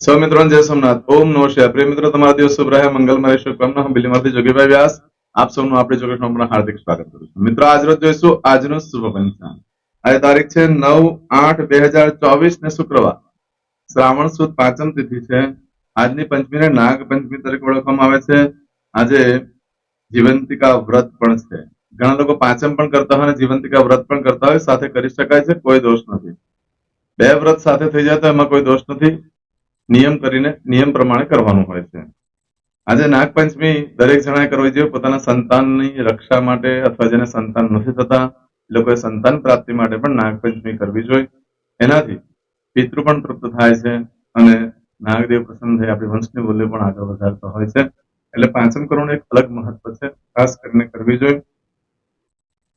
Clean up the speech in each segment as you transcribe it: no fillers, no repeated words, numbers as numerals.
સૌ મિત્રોને જય સોમનાથ. ઓમ નમઃ શિવાય. પ્રિય મિત્રો, તમારા દિવસ શુભ રહે, મંગલમય શુભકામના. હું બિલીમાંથી જોગીભાઈ વ્યાસ આપ સૌનું આપણી જોગેશમાં પુનઃ હાર્દિક સ્વાગત કરું છું. મિત્રો, આજરોજ જોઈશું આજનું શુભ પંચાંગ. આજે તારીખ છે 9/8/2024 ને શુક્રવાર, શ્રાવણ સુદ પાંચમ તિથિ છે. આજની પંચમીને નાગ પંચમી તરીકે ઓળખવામાં આવે છે. આજે જીવંતિકા વ્રત પણ છે. ઘણા લોકો પાંચમ પણ કરતા હોય અને જીવંતિકા વ્રત પણ કરતા હોય, સાથે કરી શકાય છે, કોઈ દોષ નથી. બે વ્રત સાથે થઈ જાય તો એમાં કોઈ દોષ નથી. નિયમ પ્રમાણે કરવાનું હોય છે. આજે નાગપંચમી દરેક જણાએ કરવી જોઈએ પોતાના સંતાનની રક્ષા માટે, અથવા જેને સંતાન નથી થતા એ લોકોએ સંતાન પ્રાપ્તિ માટે પણ નાગપંચમી કરવી જોઈએ. એનાથી પિતૃ પણ તૃપ્ત થાય છે અને નાગદેવ પ્રસન્ન થઈ આપણી વંશની મૂલ્ય પણ આગળ વધારતા હોય છે. એટલે પાંચમ કરવાનું એક અલગ મહત્વ છે, ખાસ કરીને કરવી જોઈએ.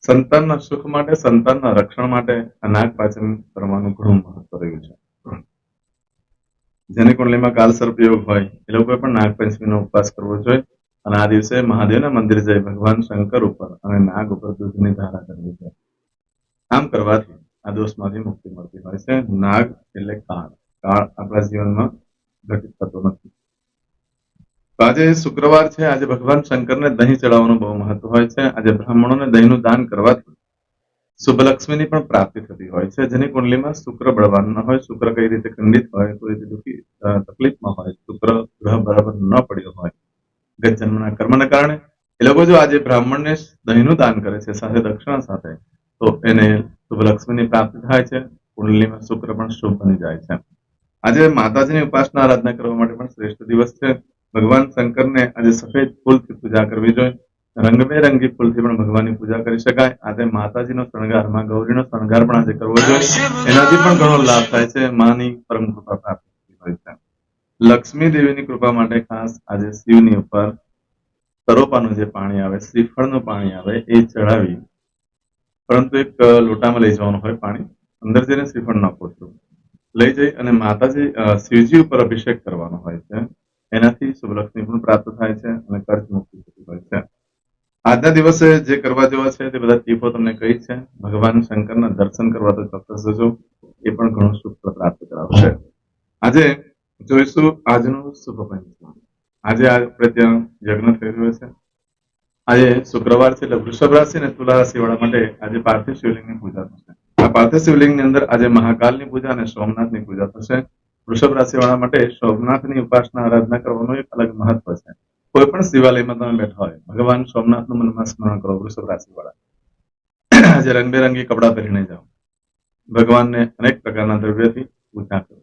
સંતાનના સુખ માટે, સંતાનના રક્ષણ માટે આ નાગ પાંચમ કરવાનું ઘણું મહત્વ રહ્યું છે. જેની કુંડલીમાં કાલ સર્પયોગ હોય એ લોકોએ પણ નાગપંચમીનો ઉપવાસ કરવો જોઈએ અને આ દિવસે મહાદેવના મંદિર જઈ ભગવાન શંકર ઉપર અને નાગ ઉપર દૂધની ધારા કરવી છે. આમ કરવાથી આ દોષમાંથી મુક્તિ મળતી હોય છે. નાગ એટલે કાળ આપણા જીવનમાં ઘટિત થતો નથી. તો આજે શુક્રવાર છે. આજે ભગવાન શંકરને દહીં ચડાવવાનું બહુ મહત્વ હોય છે. આજે બ્રાહ્મણોને દહીંનું દાન કરવાથી શુભલક્ષ્મીની પણ પ્રાપ્તિ થતી હોય છે. જેની કુંડલીમાં શુક્ર બળવાન ન હોય, શુક્ર કઈ રીતે ખંડિત હોય, કોઈ રીતે તકલીફમાં હોય, શુક્ર ગ્રહ બરાબર ન પડ્યો હોય ગત જન્મના કર્મના કારણે, એ લોકો જો આજે બ્રાહ્મણને દહીંનું દાન કરે છે સાથે દક્ષિણા સાથે, તો એને શુભલક્ષ્મીની પ્રાપ્તિ થાય છે. કુંડલીમાં શુક્ર પણ શુભ બની જાય છે. આજે માતાજીની ઉપાસના આરાધના કરવા માટે પણ શ્રેષ્ઠ દિવસ છે. ભગવાન શંકરને આજે સફેદ ફૂલથી પૂજા કરવી જોઈએ. રંગબેરંગી ફૂલથી પણ ભગવાનની પૂજા કરી શકાય. આજે માતાજીનો શણગાર, માં ગૌરીનો શણગાર પણ આજે કરવો જોઈએ. એનાથી પણ ઘણો લાભ થાય છે. માની પરમ કૃપા પ્રાપ્ત હોય છે. લક્ષ્મી દેવીની કૃપા માટે ખાસ આજે શિવની ઉપર તરોપાનું જે પાણી આવે, શ્રીફળનું પાણી આવે, એ ચડાવી, પરંતુ એક લોટામાં લઈ જવાનું હોય પાણી, અંદર જઈને શ્રીફળ નાખવું, લઈ જઈ અને માતાજી શિવજી ઉપર અભિષેક કરવાનો હોય છે. એનાથી શુભલક્ષ્મી પણ પ્રાપ્ત થાય છે અને કર્જ મુક્તિ થતી હોય છે. આજના દિવસે જે કરવા જેવા છે તે બધા ટીપો તમને કહી છે. ભગવાન શંકરના દર્શન કરવા તો ચોક્કસ જજો, એ પણ ઘણું સુખ પ્રાપ્ત કરાવશે. આજે જોઈશું આજનું શુભ પંચાંગ. આજે આપણે ત્યાં યજ્ઞ થઈ રહ્યો છે. આજે શુક્રવાર છે એટલે વૃષભ રાશિ અને તુલા રાશિ વાળા માટે આજે પાર્થિવ શિવલિંગની પૂજા થશે. આ પાર્થિવ શિવલિંગની અંદર આજે મહાકાલની પૂજા અને સોમનાથની પૂજા થશે. વૃષભ રાશિ વાળા માટે સોમનાથની ઉપાસના આરાધના કરવાનું એક અલગ મહત્વ છે. કોઈ પણ શિવાલયમાં તમે બેઠા હોય, ભગવાન સોમનાથનું મનમાં સ્મરણ કરો. વૃષભ રાશિ વાળા આજે રંગબેરંગી કપડાં પહેરીને જાઓ, ભગવાનને અનેક પ્રકારના દ્રવ્યથી પૂજા કરો.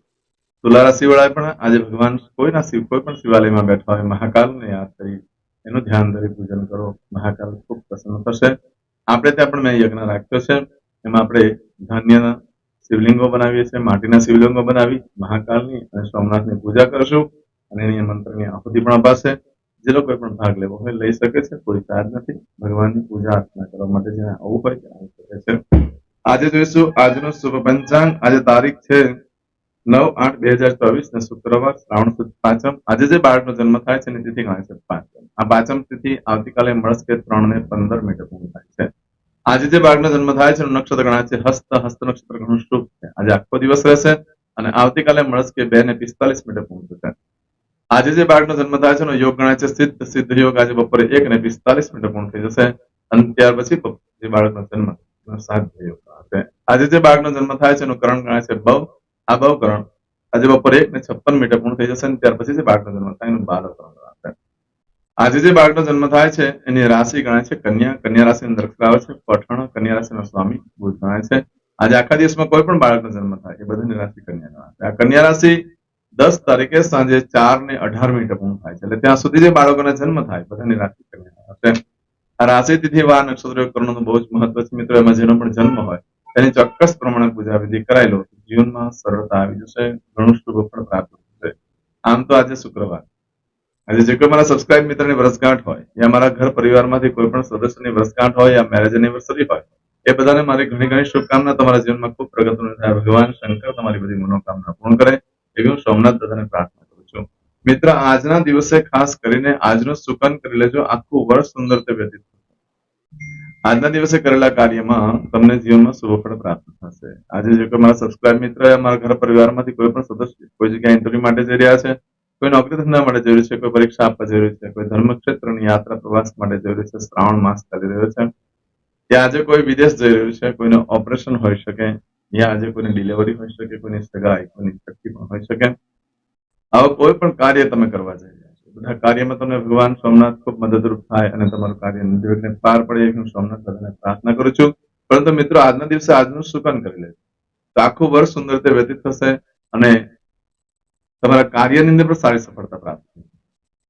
તુલા રાશિ વાળા પણ આજે ભગવાન કોઈ પણ શિવાલયમાં બેઠા હોય, મહાકાલને યાદ કરી એનું ધ્યાન ધરી પૂજન કરો. મહાકાલ ખૂબ પ્રસન્ન થશે. આપણે ત્યાં પણ મેં યજ્ઞ રાખ્યો છે. એમાં આપણે ધાન્યના શિવલિંગો બનાવીએ છીએ, માટીના શિવલિંગો બનાવી મહાકાલની અને સોમનાથની પૂજા કરશું અને એની મંત્રની આહુતિ પણ અપાશે. જે લોકોએ પણ ભાગ લેવો હોય લઈ શકે છે, કોઈ ચાર્જ નથી. ભગવાનની પૂજા અર્ચના કરવા માટે જેને આવવું હોય તે આવી શકે છે. આજે જોઈશું આજનું શુભ પંચાંગ. આજે તારીખ છે 9/8/2024 ને શુક્રવાર, શ્રાવણ સુદ પાંચમ. આજે જે બાળકનો જન્મ થાય છે એની તિથિ ગણાય છે પાંચમ. આ પાંચમ તિથિ આવતીકાલે મળસ્કે 3:15 પૂર્ણ થાય છે. આજે જે બાળકનો જન્મ થાય છે એનું નક્ષત્ર ગણાય છે હસ્ત. હસ્ત નક્ષત્ર ઘણું શુભ છે. આજે આખો દિવસ રહેશે અને આવતીકાલે મળસ્કે 2:45 પૂર્ણ થશે. આજે જે બાળકનો જન્મ થાય છે એનો યોગ ગણાય છે સિદ્ધ. સિદ્ધ યોગ આજે બપોરે 1:45 પૂર્ણ થઈ જશે અને ત્યાર પછી જે બાળકનો જન્મ સાધ્ય યોગ હશે. આજે જે બાળકનો જન્મ થાય છે એનું કરણ ગણાય છે બવ. આ બવકરણ આજે બપોરે 1:56 પૂર્ણ થઈ જશે અને ત્યાર પછી જે બાળકનો જન્મ થાય એનું બાલકરણ ગણાશે. આજે જે બાળકનો જન્મ થાય છે એની રાશિ ગણાય છે કન્યા. કન્યા રાશિ અંદર આવે છે પઠણ. કન્યા રાશિનો સ્વામી બુધ ગણાય છે. આજે આખા દિવસમાં કોઈ પણ બાળકનો જન્મ થાય એ બધાની રાશિ કન્યા ગણાશે. આ કન્યા રાશિ 10 તારીખે સાંજે 4:18 પૂર્ણ થાય છે. એટલે ત્યાં સુધી જે બાળકોના જન્મ થાય બધાની રાશિ કન્યા ગણાશે. આ રાશિ તિથિ વાર નક્ષત્ર કરવાનું બહુ જ મહત્વ છે મિત્રો. એમાં જેનો પણ જન્મ હોય તેની ચોક્કસ પ્રમાણે પૂજા વિધિ કરાયેલો જીવનમાં સરળતા આવી જશે, ઘણું શુભ પણ પ્રાપ્ત થશે. આમ તો આજે શુક્રવાર, આજે જે કોઈ મારા સબસ્ક્રાઇબ મિત્રની વર્ષગાંઠ હોય યા મારા ઘર પરિવારમાંથી કોઈ પણ સદસ્યની વર્ષગાંઠ હોય યા મેરેજ એનિવર્સરી હોય, એ બધાને મારી ઘણી ઘણી શુભકામના. તમારા જીવનમાં ખૂબ પ્રગતિનું થાય. ભગવાન શંકર તમારી બધી મનોકામના પૂર્ણ કરે એવી હું સોમનાથ દાદાને પ્રાર્થના કરું છું. મિત્ર, આજના દિવસે ખાસ કરીને આજનું સુકન કરી લેજો. આખું વર્ષ સુંદર રીતે વ્યતીત થશે. આજના દિવસે કરેલા કાર્યમાં તમને જીવનમાં શુભફળ પ્રાપ્ત થશે. આજે જે કોઈ મારા સબસ્ક્રાઇબ મિત્ર મારા ઘર પરિવારમાંથી કોઈ પણ સદસ્ય કોઈ જગ્યાએ ઇન્ટરવ્યુ માટે જઈ રહ્યા છે, કોઈ નોકરી ધંધા માટે જઈ રહ્યું છે, કોઈ પરીક્ષા આપવા જઈ રહ્યું છે, કોઈ ધર્મક્ષેત્રની યાત્રા પ્રવાસ માટે જઈ રહ્યું છે, શ્રાવણ માસ ચાલી રહ્યો છે, ત્યાં આજે કોઈ વિદેશ જઈ રહ્યું છે, કોઈનું ઓપરેશન હોઈ શકે, યા આજે કોઈની ડિલિવરી હોઈ શકે, કોઈની સગાઈ, કોઈની છઠ્ઠી પણ હોઈ શકે. આવા કોઈ પણ કાર્ય તમે કરવા જઈ રહ્યા છો, બધા કાર્યમાં તમને ભગવાન સોમનાથ ખૂબ મદદરૂપ થાય અને તમારું કાર્ય નિર્વિઘ્ને પાર પડે એ હું સોમનાથ દાદાને પ્રાર્થના કરું છું. પરંતુ મિત્રો આજના દિવસે આજનું સુકન કરી લેજો તો આખું વર્ષ સુંદર રીતે વ્યતીત થશે અને તમારા કાર્યની અંદર પણ સારી સફળતા પ્રાપ્ત થશે.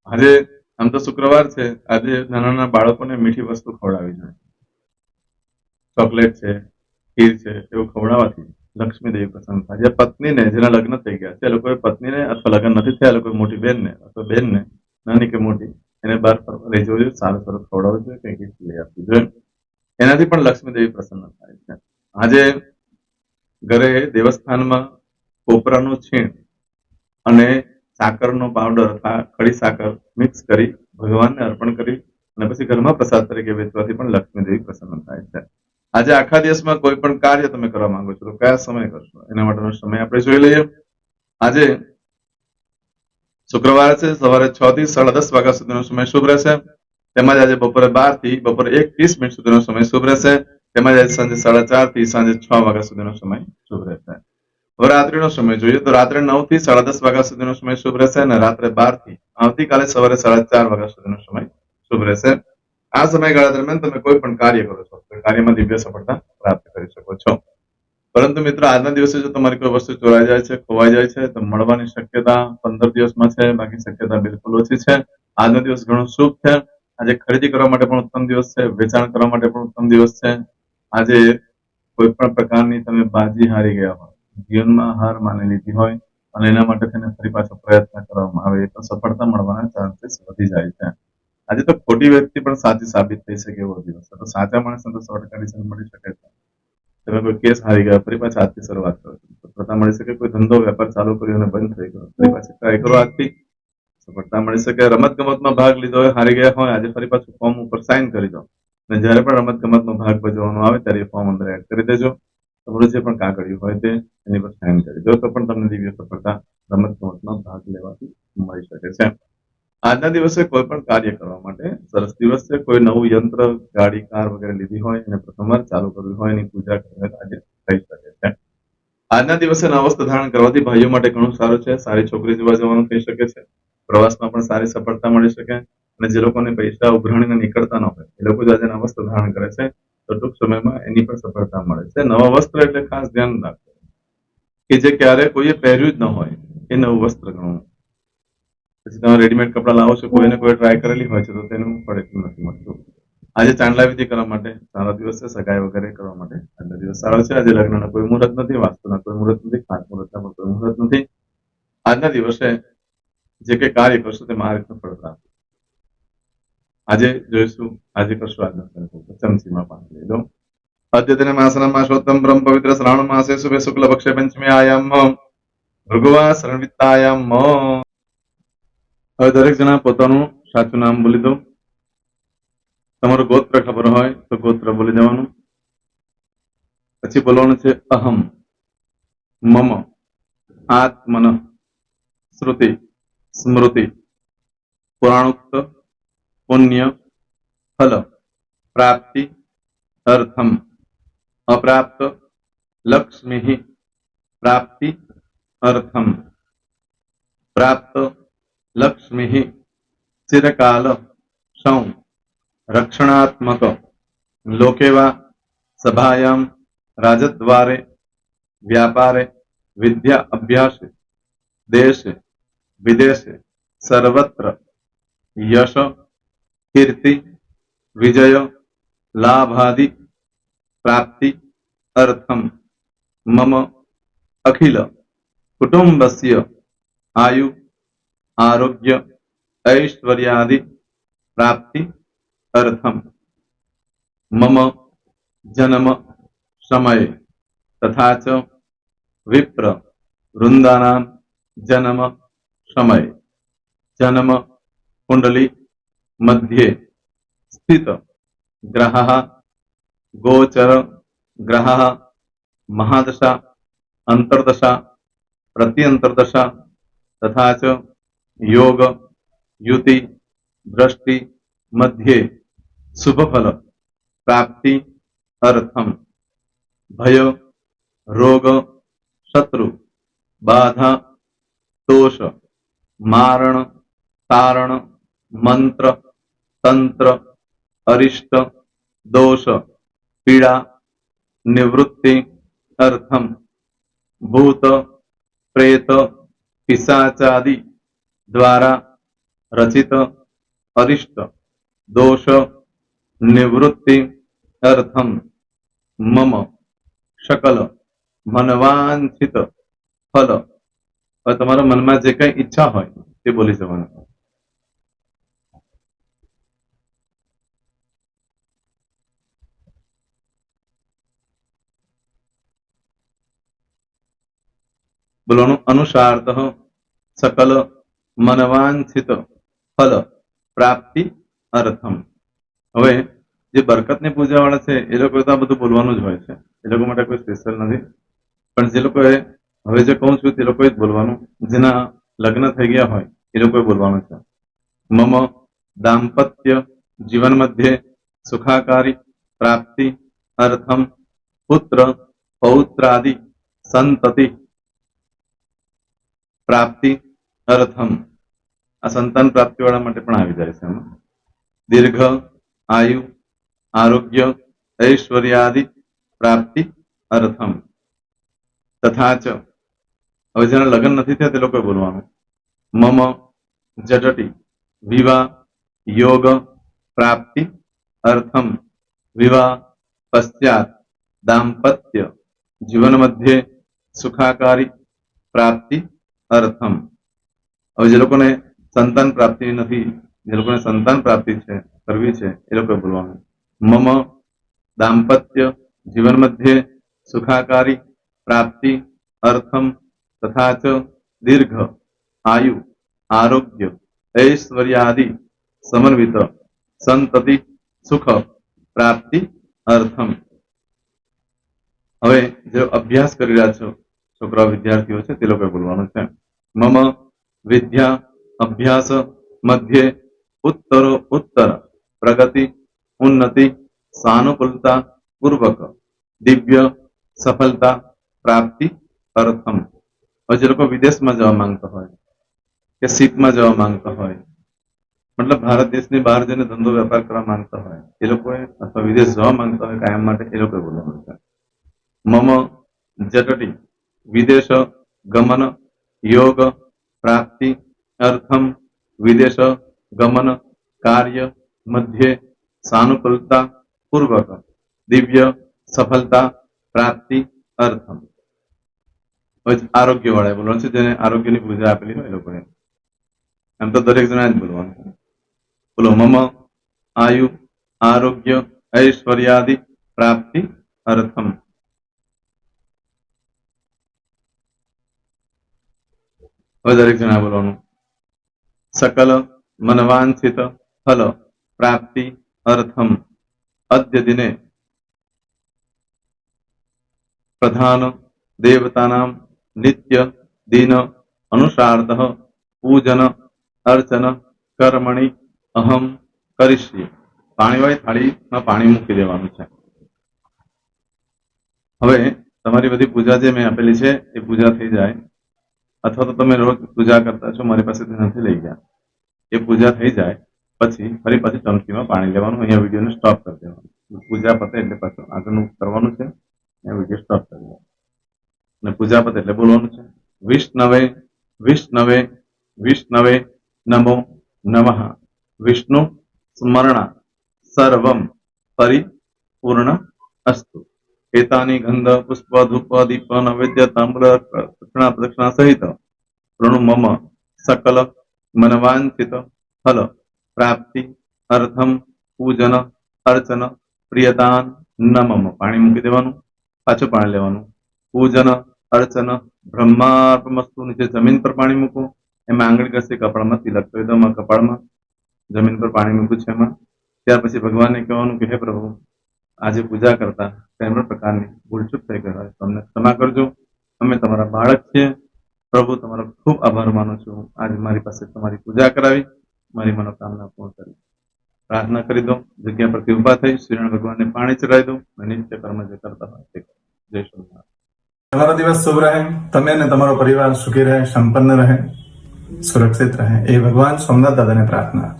આજે આમ તો શુક્રવાર છે, આજે નાના નાના બાળકોને મીઠી વસ્તુ ખવડાવી જોઈએ. ચોકલેટ છે, ખીર છે, એવું ખવડાવવાથી લક્ષ્મી દેવી પ્રસન્ન થાય. જે પત્નીને જેના લગ્ન થઈ ગયા છે એ લોકોએ પત્નીને અથવા લગ્ન નથી થયા એ લોકોએ મોટી બહેનને અથવા બહેનને નાની કે મોટી એને બહાર ફરવા લઈ જવું જોઈએ, સારું સારું ખવડાવવું જોઈએ, કંઈ ગિફ્ટ લઈ આપવું જોઈએ. એનાથી પણ લક્ષ્મી દેવી પ્રસન્ન થાય છે. આજે ઘરે દેવસ્થાનમાં કોપરાનું છીણ અને સાકરનો પાવડર અથવા ખડી સાકર મિક્સ કરી ભગવાનને અર્પણ કરી અને પછી ઘરમાં પ્રસાદ તરીકે વેચવાથી પણ લક્ષ્મી દેવી પ્રસન્ન થાય છે. આજે આખા દિવસમાં કોઈ પણ કાર્ય તમે કરવા માંગો છો તો કયા સમય કરશો એના માટેનો સમય આપણે જોઈ લઈએ. આજે શુક્રવાર છે, સવારે 6 થી 10:30 વાગ્યા સુધીનો સમય શુભ રહેશે. તેમજ આજે બપોરે 12 થી બપોરે 1:30 સુધીનો સમય શુભ રહેશે. તેમજ આજે સાંજે 4:30 થી સાંજે 6 વાગ્યા સુધીનો સમય શુભ રહેશે. હવે રાત્રિનો સમય જોઈએ તો રાત્રે 9 થી 10:30 વાગ્યા સુધીનો સમય શુભ રહેશે અને રાત્રે 12 થી આવતીકાલે સવારે 4:30 વાગ્યા સુધીનો સમય શુભ રહેશે. આ સમયગાળા દરમિયાન તમે કોઈ પણ કાર્ય કરો છો તો કાર્યમાં દિવ્ય સફળતા પ્રાપ્ત કરી શકો છો. પરંતુ મિત્રો આજના દિવસે જો તમારી કોઈ વસ્તુ ચોરાઈ જાય છે, ખોવાઈ જાય છે તો મળવાની શક્યતા 15 દિવસમાં છે, બાકી શક્યતા બિલકુલ ઓછી છે. આજનો દિવસ ઘણો શુભ છે. આજે ખરીદી કરવા માટે પણ ઉત્તમ દિવસ છે, વેચાણ કરવા માટે પણ ઉત્તમ દિવસ છે. આજે કોઈ પણ પ્રકારની તમે બાજી હારી ગયા હોય, જીવનમાં હાર માની લીધી હોય અને એના માટે થઈને ફરી પાછો પ્રયત્ન કરવામાં આવે તો સફળતા મળવાના ચાન્સીસ વધી જાય છે. આજે તો ખોટી વ્યક્તિ પણ સાચી સાબિત થઈ શકે એવો દિવસ છે. તો સાચા માણસને તો 100% મળી શકે છે. તમે કોઈ કેસ હારી ગયા ફરી પાછા આજથી શરૂઆત કરો, સફળતા મળી શકે. કોઈ ધંધો વેપાર ચાલુ કર્યો અને બંધ થઈ ગયો ફરી પાછી ટ્રાય કરો, આજથી સફળતા મળી શકે. રમત ગમતમાં ભાગ લીધો હોય, હારી ગયા હોય, આજે ફરી પાછું ફોર્મ ઉપર સાઇન કરી દો અને જ્યારે પણ રમત ગમતનો ભાગ ભજવવાનો આવે ત્યારે એ ફોર્મ અંદર એડ કરી દેજો. તમારું જે પણ કાગળિયું હોય તે એની પર સાઇન કરી દો તો પણ તમને દિવ્ય સફળતા રમત ગમતમાં ભાગ લેવાથી મળી શકે છે. આજના દિવસે કોઈ પણ કાર્ય કરવા માટે સરસ દિવસ છે. કોઈ નવું યંત્ર, ગાડી, કાર વગેરે લીધી હોય અને પ્રથમવાર ચાલુ કરવી હોય એની પૂજા કરવી આજે થઈ શકે છે. આજના દિવસે નવા વસ્ત્ર ધારણ કરવાથી ભાઈઓ માટે ઘણું સારું છે. સારી છોકરી જોવા જવાનું થઈ શકે છે. પ્રવાસમાં પણ સારી સફળતા મળી શકે અને જે લોકોને પૈસા ઉઘરાણીને નીકળતા ન હોય એ લોકો જો આજે નવા વસ્ત્ર ધારણ કરે છે તો ટૂંક સમયમાં એની પણ સફળતા મળે છે. નવા વસ્ત્ર એટલે ખાસ ધ્યાન રાખવું કે જે ક્યારે કોઈએ પહેર્યું જ ન હોય એ નવું વસ્ત્ર ગણવું. પછી તમે રેડીમેડ કપડા લાવો છો, કોઈને કોઈ ટ્રાય કરેલી હોય છે તો તેનું ફળ એટલું નથી મળતું. આજે ચાંદલા વિધિ કરવા માટે સારો દિવસ છે. સગાઈ વગેરે કરવા માટે આજનો દિવસ સારો છે. આજે લગ્નના કોઈ મુહૂર્ત નથી, વાસ્તુના કોઈ મુહૂર્ત નથી, ખાસ મુહૂર્તના પણ કોઈ મુહૂર્ત નથી. આજના દિવસે જે કંઈ કાર્ય કરશો તેમાં આ રીતનું ફળ પ્રાપ્ત. આજે જોઈશું આજે કરશું આજનો સંકલ્પ. ચમચીમાં પાણી લઈ લો. અદ્યતન માસના માસોત્તમ બ્રહ્મ પવિત્ર શ્રાવણ માસે શુભે શુક્લ પક્ષે પંચમી આયામ ભૃગુવા શરણવિત્તાયામ. હવે દરેક જણા પોતાનું સાચું નામ બોલી દો. તમારું ગોત્ર ખબર હોય તો ગોત્ર બોલી દેવાનું. પછી બોલવાનું છે અહમ, મમ, આત્મન, શ્રુતિ, સ્મૃતિ, પુરાણોક્ત, પુણ્ય, ફલ, પ્રાપ્તિ, અર્થમ, અપ્રાપ્ત, લક્ષ્મી, પ્રાપ્તિ, અર્થમ, પ્રાપ્ત, લક્ષ્મી, ચિરકાલ, સૌ, રક્ષણાત્મક, લોકેવા, સભાયામ, રાજદ્વારે, વ્યાપારે, વિદ્યા અભ્યાસે, દેશે, વિદેશે, સર્વત્ર, યશ, કીર્તિ, વિજય, લાભાદિ, પ્રાપ્તિ, અર્થમ, મમ, અખિલ, કુટુંબસ્ય, આયુ, આરોગ્ય, ऐश्वर्यादि, प्राप्ति, अर्थम, मम, जन्म, समय, तथा च विप्र, वृंदानाम, जन्म, समय, जन्म, कुंडली, मध्ये, स्थित, ग्रहः, गोचर ग्रह महादशा अंतर्दशा प्रत्यंतर्दशा तथा च योग युति दृष्टि मध्ये शुभ फल प्राप्ति अर्थम भय रोग शत्रु बाधा दोष मारण तारण मंत्र तंत्र अरिष्ट दोष पीड़ा निवृत्ति अर्थम भूत प्रेत पिशाचादि द्वारा रचित अरिष्ट दोष निवृत्ति अर्थम मम सकल मनवांछित फल और તમારા મનમાં જે કઈ ઈચ્છા હોય તે બોલી જવાનું. બોલવાનું અનુસારતઃ સકલ મનવાંછિત ફલ પ્રાપ્તિ અર્થમ. હવે જે બરકતની પૂજા વાળા છે એ લોકો તો આ બધું બોલવાનું જ હોય છે, એ લોકો માટે કોઈ સ્પેશિયલ નથી. પણ જે લોકોએ હવે જે કહું છું તે લોકોએ જ બોલવાનું, જેના લગ્ન થઈ ગયા હોય એ લોકોએ બોલવાનું છે. મમ દાંપત્ય જીવન મધ્યે સુખાકારી પ્રાપ્તિ અર્થમ પુત્ર પૌત્રાદિ સંતતિ પ્રાપ્તિ અર્થમ. આ સંતાન પ્રાપ્તિ વાળા માટે પણ આવી જાય છે એમાં. દીર્ઘ આયુ આરોગ્ય ઐશ્વર્યાદિ પ્રાપ્તિ અર્થમ. તથા ચ હવે જેના લગ્ન નથી થયા તે લોકોએ બોલવાનું. મમ જટટી વિવાહ યોગ પ્રાપ્તિ અર્થમ વિવાહ પશ્ચાત દાંપત્ય જીવન મધ્યે સુખાકારી પ્રાપ્તિ અર્થમ. હવે જે લોકોને સંતાન પ્રાપ્તિ નથી, જે લોકોને સંતાન પ્રાપ્તિ છે કરવી છે એ લોકોએ બોલવાનું. મમ દાંપત્ય જીવન મધ્યે સુખાકારી પ્રાપ્તિ અર્થમ તથા ચ દીર્ઘ આયુ આરોગ્ય ऐश्वर्यादि समन्वित संतति सुख प्राप्ति अर्थम. હવે જે અભ્યાસ કરી રહ્યા છો છોકરા વિદ્યાર્થીઓ છે તે લોકોએ બોલવાનું છે. મમ વિદ્યા અભ્યાસ મધ્યે ઉત્તરો ઉત્તર પ્રગતિ ઉન્નતિ સાનુકૂલતા પૂર્વક દિવ્ય સફળતા પ્રાપ્તિ અર્થમ. હવે જે લોકો વિદેશમાં જવા માંગતા હોય કે સીપમાં જવા માંગતા હોય, મતલબ ભારત દેશની બહાર જઈને ધંધો વેપાર કરવા માંગતા હોય એ લોકોએ, અથવા વિદેશ જવા માંગતા હોય કાયમ માટે, એ લોકોએ બોલવાનું છે. મમ જટટી વિદેશ ગમન યોગ પ્રાપ્તિ અર્થમ વિદેશ ગમન કાર્ય મધ્યે સાનુકૂલતા પૂર્વક દિવ્ય સફળતા પ્રાપ્તિ અર્થમ. આરોગ્ય વાળા બોલવાનું છે, જેને આરોગ્યની પૂજા આપેલી હોય એ લોકોએ. એમ તો દરેક જણા જ બોલવાનું છે. બોલો મમ આયુ આરોગ્ય ઐશ્વર્યાદિ પ્રાપ્તિ અર્થમ. હવે દરેક જણા બોલવાનું. સકલ મનવાંછિત ફલ પ્રાપ્તિ અર્થમ અદ્ય દિને પ્રધાન દેવતાનામ નિત્ય દિન અનુસારતઃ પૂજન અર્ચન કર્મણિ અહમ કરીશ્યે. પાણીવાળી થાળીમાં પાણી મૂકી દેવાનું છે. હવે તમારી બધી પૂજા જે મેં આપેલી છે એ પૂજા થઈ જાય, અથવા તો તમે રોજ પૂજા કરતા છો મારી પાસેથી નથી લઈ ગયા, એ પૂજા થઈ જાય પછી ફરી પાછી ચમચીમાં પાણી લેવાનું. અહીંયા વિડીયોને સ્ટોપ કરી દેવાનું. પૂજા પતે એટલે પાછું આગળનું કરવાનું છે. અહીંયા વિડીયો સ્ટોપ કરી દેવાનો અને પૂજા પતે એટલે બોલવાનું છે. વિષ્ણવે વિષ્ણવે વિષ્ણવે નમો નમઃ વિષ્ણુ સ્મરણા સર્વમ પરિપૂર્ણ અસ્તુ. એતાની ગંધ પુષ્પ ધૂપ દીપ નૈવેદ્ય તાંબૂલ દક્ષિણા પ્રદક્ષિણા સહિત પ્રણુ મમ સકલ મનવાંછિત ફલ પ્રાપ્તિ અર્થમ પૂજન અર્ચન પ્રિયદાન ન મમ. પાણી મૂકી દેવાનું, પાછું પાણી લેવાનું. પૂજન અર્ચન બ્રહ્માર્પમસ્તુ. નીચે જમીન પર પાણી મૂકો, એમાં આંગળી ઘસી કપાળમાં તિલક કરી દો. કપાળમાં જમીન પર પાણી મૂક્યું છે એમાં. ત્યાર પછી ભગવાનને કહેવાનું કે હે પ્રભુ આજે પૂજા કરતા કોઈ પણ પ્રકારની ભૂલચૂક થઈ ગઈ હોય તો અમને ક્ષમા કરજો. અમે તમારા બાળક છીએ. પ્રભુ, તમારો ખૂબ આભાર માનું છું. આજે મારી પાસે તમારી પૂજા કરાવી, મારી મનોકામના પૂર્ણ કરી. પ્રાર્થના કરી દો. જગ્યા પરથી ઉભા થઈ શ્રીનારાયણ ભગવાનને પાણી ચડાવી દો અને નિત્ય કર્મ જે કરતા હોય તે કરો. જય સ્વામિનારાયણ. તમારો દિવસ શુભ રહે. તમે અને તમારો પરિવાર સુખી રહે, સંપન્ન રહે, સુરક્ષિત રહે એ ભગવાન સોમનાથ દાદાને પ્રાર્થના.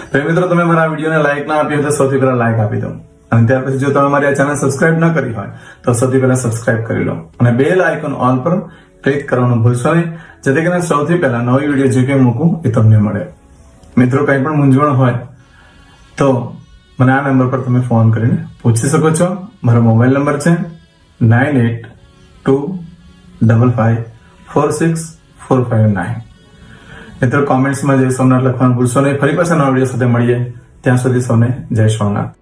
તો મિત્રો, તમે મારા વિડીયોને લાઈક ના આપી હોય તો સૌથી પહેલા લાઈક આપી દો. અને ત્યાર પછી જો તમે મારી આ ચેનલ સબસ્ક્રાઇબ ન કરી હોય તો સૌથી પહેલા સબસ્ક્રાઇબ કરી લો અને બેલ આઇકોન ઓલ પર ક્લિક કરવાનું ભૂલશો નહીં, જેથી કરીને સૌથી પહેલા નવી વિડીયો જે કંઈ મૂકું એ તમને મળે. મિત્રો, કંઈ પણ મૂંઝવણ હોય તો મને આ નંબર પર તમે ફોન કરીને પૂછી શકો છો. મારો મોબાઈલ નંબર છે 9825546459. મિત્રો, કોમેન્ટ્સમાં જય સોમનાથ લખવાનું ભૂલશો નહીં. ફરી પાછા નવા વિડીયો સાથે મળીએ. ત્યાં સુધી સૌને જય સોમનાથ.